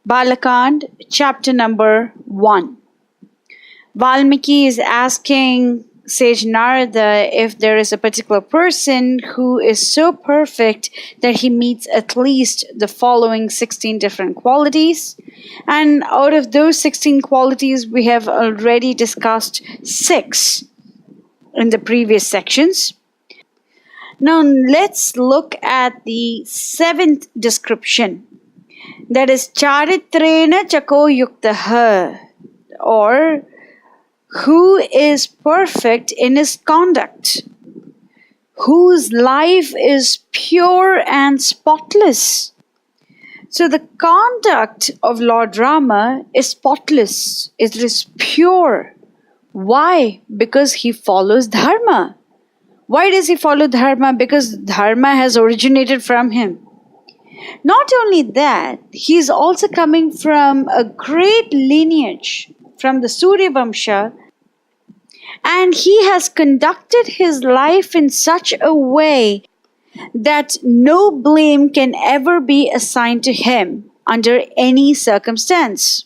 Balakand, chapter number 1. Valmiki is asking Sage Narada if there is a particular person who is so perfect that he meets at least the following 16 different qualities. And out of those 16 qualities, we have already discussed 6 in the previous sections. Now let's look at the 7th description. That is Charitrena Chako Yuktaha, or who is perfect in his conduct, whose life is pure and spotless. So the conduct of Lord Rama is spotless, it is pure. Why? Because he follows dharma. Why does he follow dharma? Because dharma has originated from him. Not only that, he is also coming from a great lineage from the Surya Vamsha, and he has conducted his life in such a way that no blame can ever be assigned to him under any circumstance.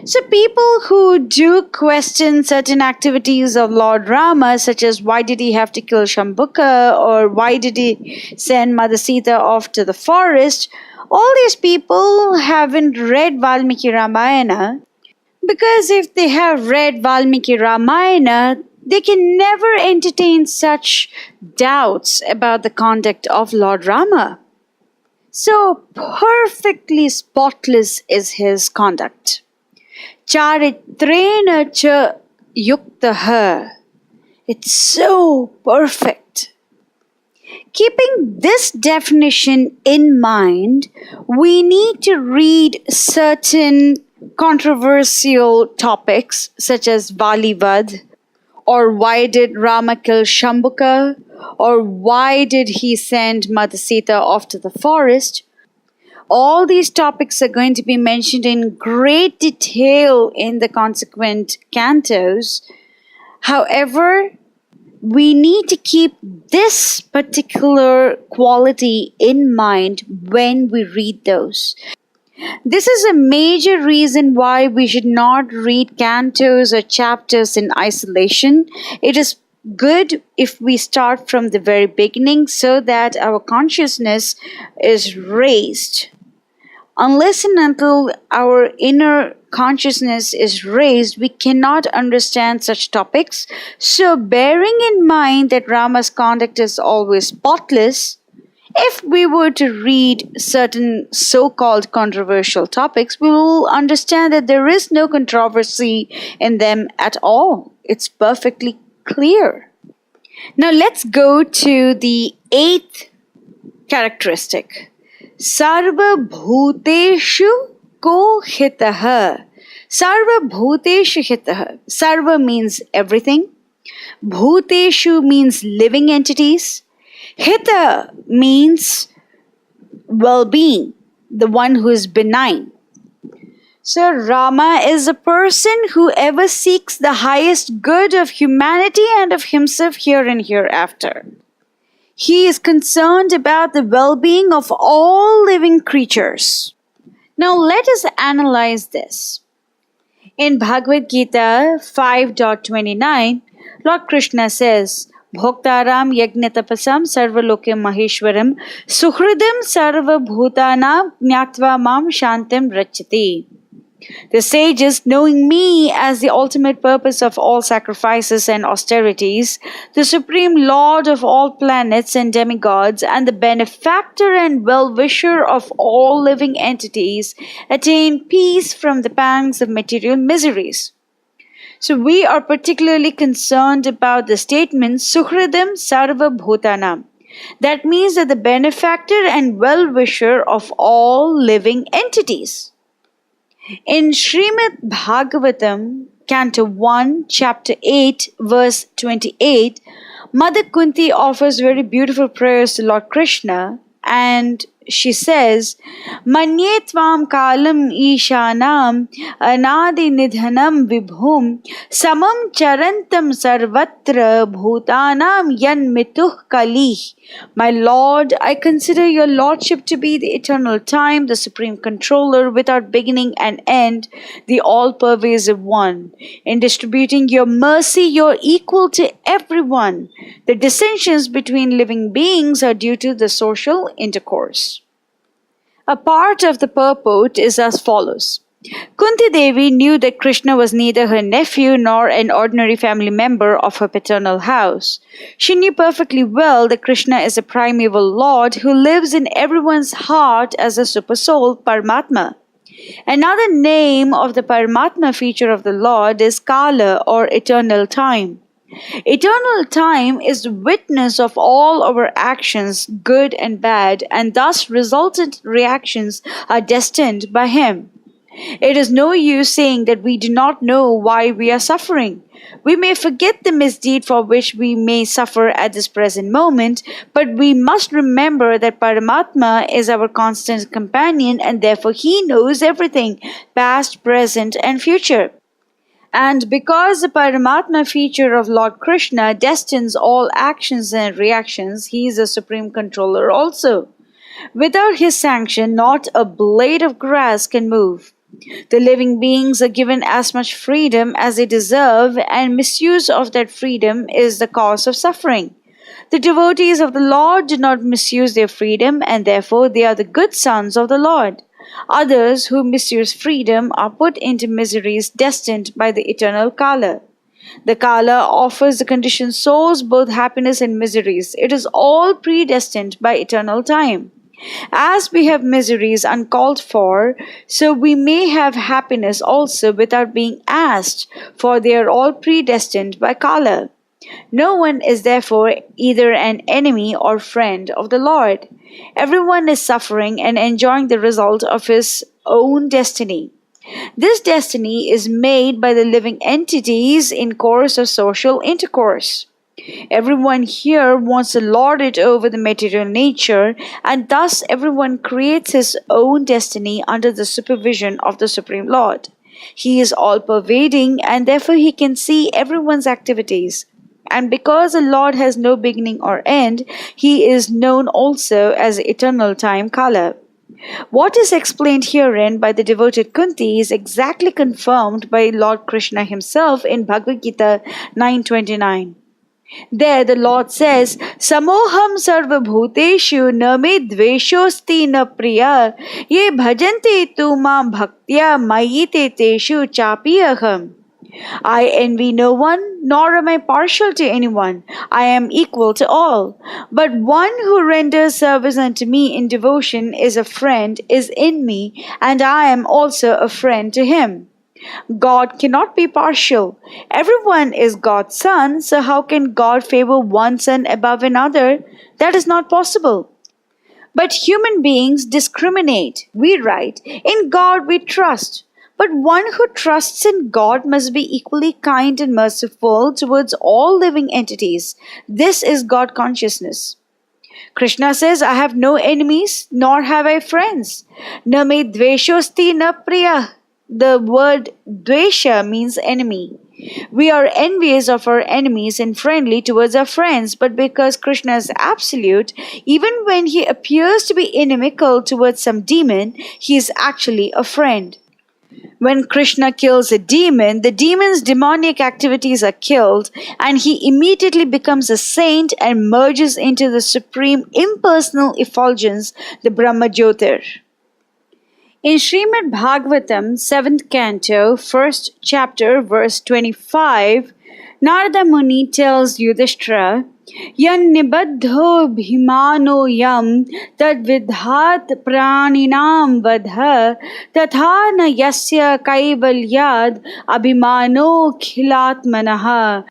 So people who do question certain activities of Lord Rama, such as why did he have to kill Shambhuka, or why did he send Mother Sita off to the forest, all these people haven't read Valmiki Ramayana, because if they have read Valmiki Ramayana, they can never entertain such doubts about the conduct of Lord Rama. So perfectly spotless is his conduct. Charitrena cha yuktaha. It's so perfect. Keeping this definition in mind, we need to read certain controversial topics such as Valivad, or why did Rama kill Shambhuka, or why did he send Mother Sita off to the forest. All these topics are going to be mentioned in great detail in the consequent cantos. However, we need to keep this particular quality in mind when we read those. This is a major reason why we should not read cantos or chapters in isolation. It is good if we start from the very beginning so that our consciousness is raised. Unless and until our inner consciousness is raised, we cannot understand such topics. So, bearing in mind that Rama's conduct is always spotless, if we were to read certain so-called controversial topics, we will understand that there is no controversy in them at all. It's perfectly clear. Now let's go to the 8th characteristic. Sarva bhuteshu ko hitaha. Sarva bhuteshu hitaha. Sarva means everything. Bhuteshu means living entities. Hita means well-being, the one who is benign. So Rama is a person who ever seeks the highest good of humanity and of himself here and hereafter. He is concerned about the well-being of all living creatures. Now let us analyze this. In Bhagavad Gita 5.29, Lord Krishna says, Bhoktaram yagnatapasam sarvaloke maheshwaram suhridam sarva bhutanam jnatva mam shantam rachati. The sages, knowing me as the ultimate purpose of all sacrifices and austerities, the supreme lord of all planets and demigods, and the benefactor and well-wisher of all living entities, attain peace from the pangs of material miseries. So we are particularly concerned about the statement Suhridam Sarva Bhutanam. That means that the benefactor and well-wisher of all living entities. In Srimad Bhagavatam, Canto 1, Chapter 8, Verse 28, Mother Kunti offers very beautiful prayers to Lord Krishna, and she says, Manye tvam kalam ishanam anadi nidhanam vibhum samam charantam sarvatra bhutanam yan mituh kalih. My Lord, I consider your Lordship to be the eternal time, the supreme controller without beginning and end, the all-pervasive one. In distributing your mercy, you're equal to everyone. The dissensions between living beings are due to the social intercourse. A part of the purport is as follows. Kunti Devi knew that Krishna was neither her nephew nor an ordinary family member of her paternal house. She knew perfectly well that Krishna is a primeval Lord who lives in everyone's heart as a supersoul, Paramatma. Another name of the Paramatma feature of the Lord is Kala or eternal time. Eternal time is the witness of all our actions, good and bad, and thus resultant reactions are destined by Him. It is no use saying that we do not know why we are suffering. We may forget the misdeed for which we may suffer at this present moment, but we must remember that Paramatma is our constant companion and therefore He knows everything, past, present, and future. And because the Paramatma feature of Lord Krishna destines all actions and reactions, He is a supreme controller also. Without His sanction, not a blade of grass can move. The living beings are given as much freedom as they deserve, and misuse of that freedom is the cause of suffering. The devotees of the Lord do not misuse their freedom, and therefore they are the good sons of the Lord. Others who misuse freedom are put into miseries destined by the eternal Kala. The Kala offers the conditioned souls both happiness and miseries. It is all predestined by eternal time. As we have miseries uncalled for, so we may have happiness also without being asked, for they are all predestined by Kala. No one is therefore either an enemy or friend of the Lord. Everyone is suffering and enjoying the result of his own destiny. This destiny is made by the living entities in course of social intercourse. Everyone here wants to lord it over the material nature, and thus everyone creates his own destiny under the supervision of the Supreme Lord. He is all-pervading, and therefore he can see everyone's activities. And because the Lord has no beginning or end, He is known also as eternal time Kala. What is explained herein by the devoted Kunti is exactly confirmed by Lord Krishna himself in Bhagavad Gita 9:29. There the Lord says, Samoham sarva bhuteshu na me dveshosti na priya ye bhajante tu mam bhaktya mayite teshu chapiyaham. I envy no one, nor am I partial to anyone. I am equal to all. But one who renders service unto me in devotion is a friend, is in me, and I am also a friend to him. God cannot be partial. Everyone is God's son, so how can God favor one son above another? That is not possible. But human beings discriminate. We write, in God we trust. But one who trusts in God must be equally kind and merciful towards all living entities. This is God consciousness. Krishna says, I have no enemies, nor have I friends. Na me dveshosti na priya. The word dvesha means enemy. We are envious of our enemies and friendly towards our friends, but because Krishna is absolute, even when he appears to be inimical towards some demon, he is actually a friend. When Krishna kills a demon, the demon's demonic activities are killed, and he immediately becomes a saint and merges into the supreme impersonal effulgence, the Brahma Jyotir. In Srimad Bhagavatam, 7th canto, 1st chapter, verse 25, Narada Muni tells Yudhishthira, Yan nibaddho bhimano yam tad vidhat praninam vadha tatha na yasya kaivalyad abhimano khilatmanaha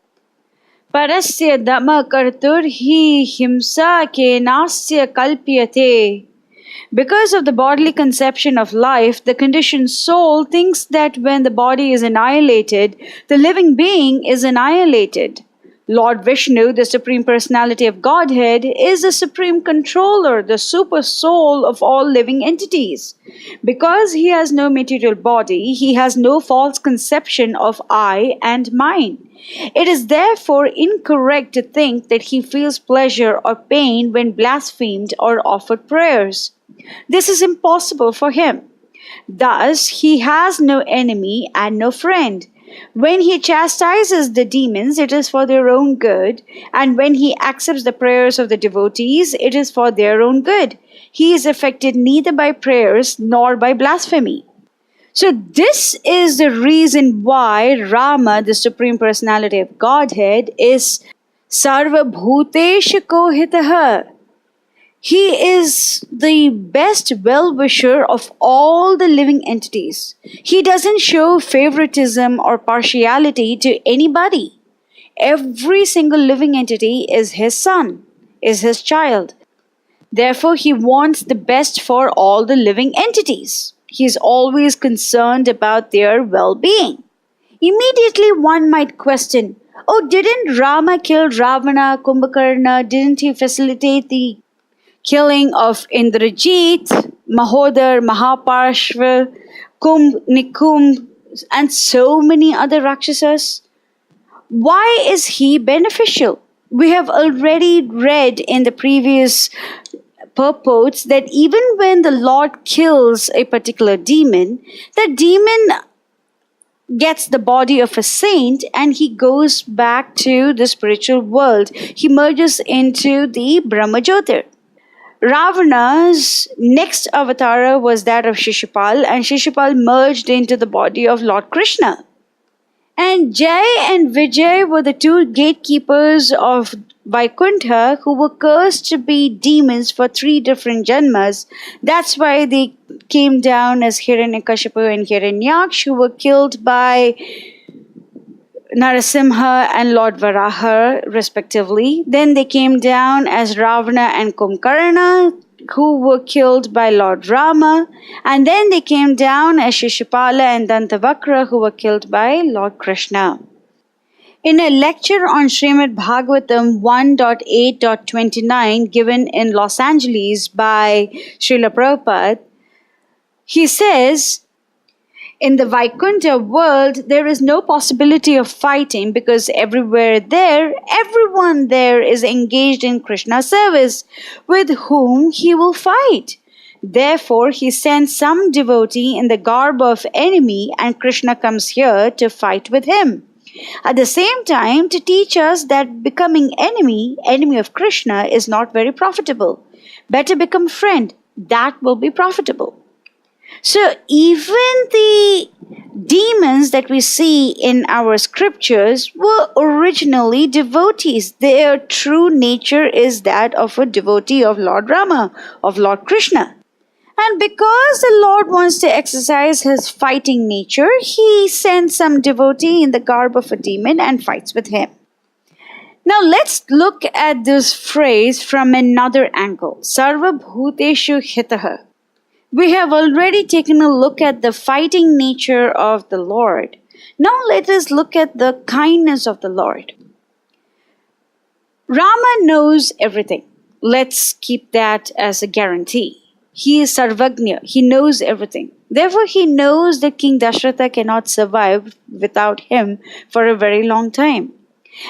parasya dama kartur hi himsa ke nasya kalpyate. Because of the bodily conception of life, the conditioned soul thinks that when the body is annihilated, the living being is annihilated. Lord Vishnu, the Supreme Personality of Godhead, is the supreme controller, the super soul of all living entities. Because he has no material body, he has no false conception of I and mine. It is therefore incorrect to think that he feels pleasure or pain when blasphemed or offered prayers. This is impossible for him. Thus, he has no enemy and no friend. When he chastises the demons, it is for their own good, and when he accepts the prayers of the devotees, it is for their own good. He is affected neither by prayers nor by blasphemy. So, this is the reason why Rama, the Supreme Personality of Godhead, is Sarva Bhuteshu Kohitaha. He is the best well-wisher of all the living entities. He doesn't show favoritism or partiality to anybody. Every single living entity is his son, is his child. Therefore, he wants the best for all the living entities. He is always concerned about their well-being. Immediately one might question, oh, didn't Rama kill Ravana, Kumbhakarna? Didn't he facilitate the killing of Indrajit, Mahodar, Mahaparshva, Nikum, and so many other Rakshasas? Why is he beneficial? We have already read in the previous purports that even when the Lord kills a particular demon, the demon gets the body of a saint and he goes back to the spiritual world. He merges into the Brahmajyotir. Ravana's next avatar was that of Shishupal, and Shishupal merged into the body of Lord Krishna. And Jai and Vijay were the two gatekeepers of Vaikuntha who were cursed to be demons for 3 different janmas. That's why they came down as Hiranyakashipu and Hiranyaksha, who were killed by Narasimha and Lord Varaha, respectively. Then they came down as Ravana and Kumbhakarna, who were killed by Lord Rama. And then they came down as Shishupala and Dantavakra, who were killed by Lord Krishna. In a lecture on Srimad Bhagavatam 1.8.29 given in Los Angeles by Srila Prabhupada, he says, in the Vaikuntha world, there is no possibility of fighting because everyone there is engaged in Krishna's service, with whom he will fight. Therefore, he sends some devotee in the garb of enemy and Krishna comes here to fight with him. At the same time, to teach us that becoming enemy of Krishna is not very profitable. Better become friend, that will be profitable. So even the demons that we see in our scriptures were originally devotees. Their true nature is that of a devotee of Lord Rama, of Lord Krishna. And because the Lord wants to exercise his fighting nature, he sends some devotee in the garb of a demon and fights with him. Now let's look at this phrase from another angle. Sarva Bhuteshu Hitaha. We have already taken a look at the fighting nature of the Lord. Now let us look at the kindness of the Lord. Rama knows everything. Let's keep that as a guarantee. He is Sarvagnya. He knows everything. Therefore, he knows that King Dasharatha cannot survive without him for a very long time.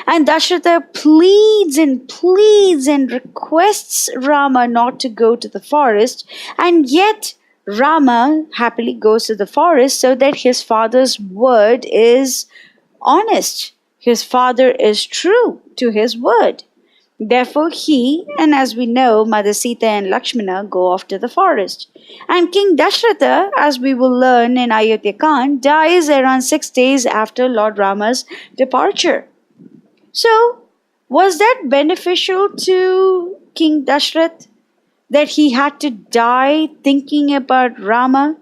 And Dasharatha pleads and requests Rama not to go to the forest, and yet Rama happily goes to the forest so that his father's word is honest. His father is true to his word. Therefore he, and as we know, Mother Sita and Lakshmana go off to the forest. And King Dasharatha, as we will learn in Ayodhya Kand, dies around 6 days after Lord Rama's departure. So, was that beneficial to King Dashrath, that he had to die thinking about Rama?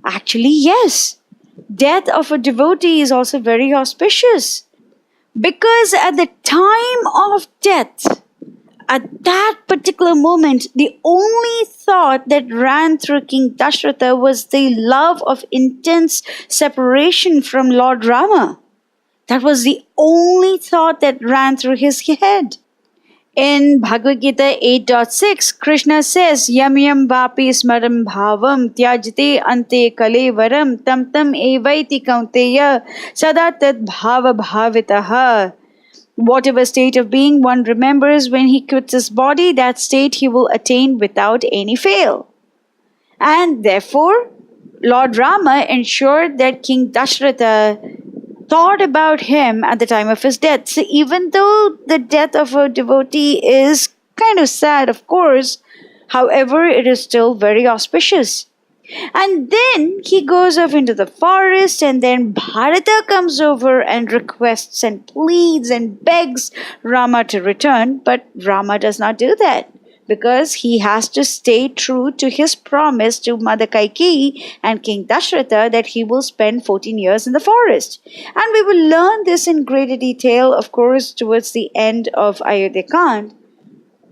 Actually, yes. Death of a devotee is also very auspicious. Because at the time of death, at that particular moment, the only thought that ran through King Dashratha was the love of intense separation from Lord Rama. That was the only thought that ran through his head. In Bhagavad Gita 8.6, Krishna says, Yam yam vapi smaram bhavam tyajate ante kalevaram tam tam evaiti kaunteya sada tad bhava bhavitaha. Whatever state of being one remembers when he quits his body, that state he will attain without any fail. And therefore, Lord Rama ensured that King Dashratha thought about him at the time of his death. So even though the death of a devotee is kind of sad, of course, however, it is still very auspicious. And then he goes off into the forest, and then Bharata comes over and requests and pleads and begs Rama to return, but Rama does not do that, because he has to stay true to his promise to Mother Kaikeyi and King Dashratha that he will spend 14 years in the forest. And we will learn this in greater detail, of course, towards the end of Ayodhya Kand.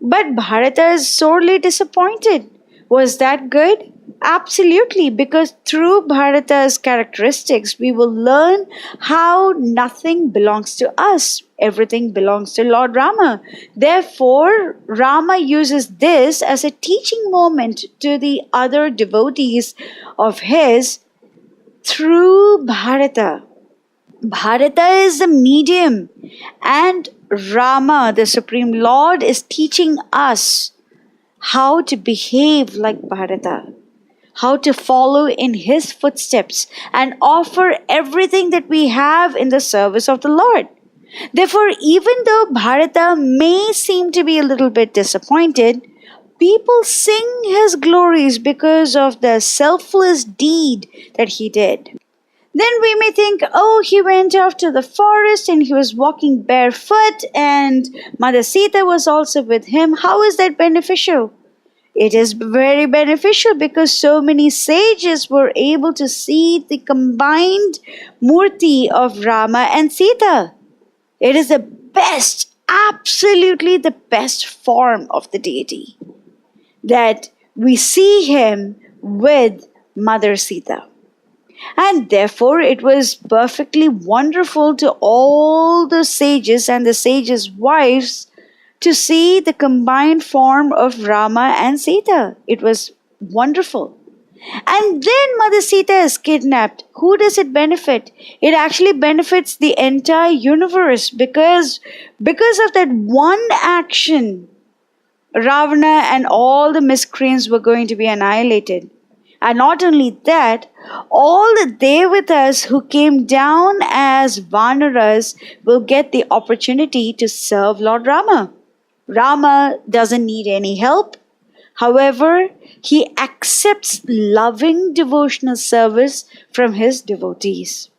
But Bharata is sorely disappointed. Was that good? Absolutely, because through Bharata's characteristics, we will learn how nothing belongs to us. Everything belongs to Lord Rama. Therefore, Rama uses this as a teaching moment to the other devotees of his through Bharata. Bharata is the medium, and Rama, the Supreme Lord, is teaching us how to behave like Bharata, how to follow in his footsteps and offer everything that we have in the service of the Lord. Therefore, even though Bharata may seem to be a little bit disappointed, people sing his glories because of the selfless deed that he did. Then we may think, oh, he went off to the forest and he was walking barefoot and Mother Sita was also with him. How is that beneficial? It is very beneficial because so many sages were able to see the combined murti of Rama and Sita. It is the best, absolutely the best form of the deity, that we see him with Mother Sita. And therefore, it was perfectly wonderful to all the sages and the sages' wives to see the combined form of Rama and Sita. It was wonderful. And then Mother Sita is kidnapped. Who does it benefit? It actually benefits the entire universe because of that one action, Ravana and all the miscreants were going to be annihilated. And not only that, all the Devatas who came down as Vanaras will get the opportunity to serve Lord Rama. Rama doesn't need any help. However, he accepts loving devotional service from his devotees.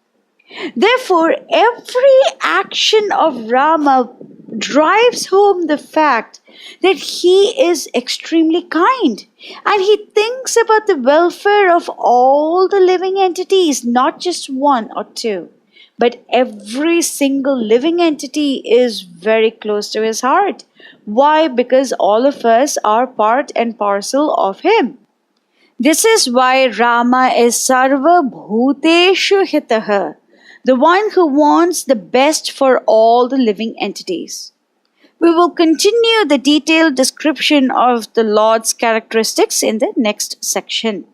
Therefore, every action of Rama drives home the fact that he is extremely kind and he thinks about the welfare of all the living entities, not just one or two, but every single living entity is very close to his heart. Why? Because all of us are part and parcel of him. This is why Rama is Sarva Bhuteshu Hitaha, the one who wants the best for all the living entities. We will continue the detailed description of the Lord's characteristics in the next section.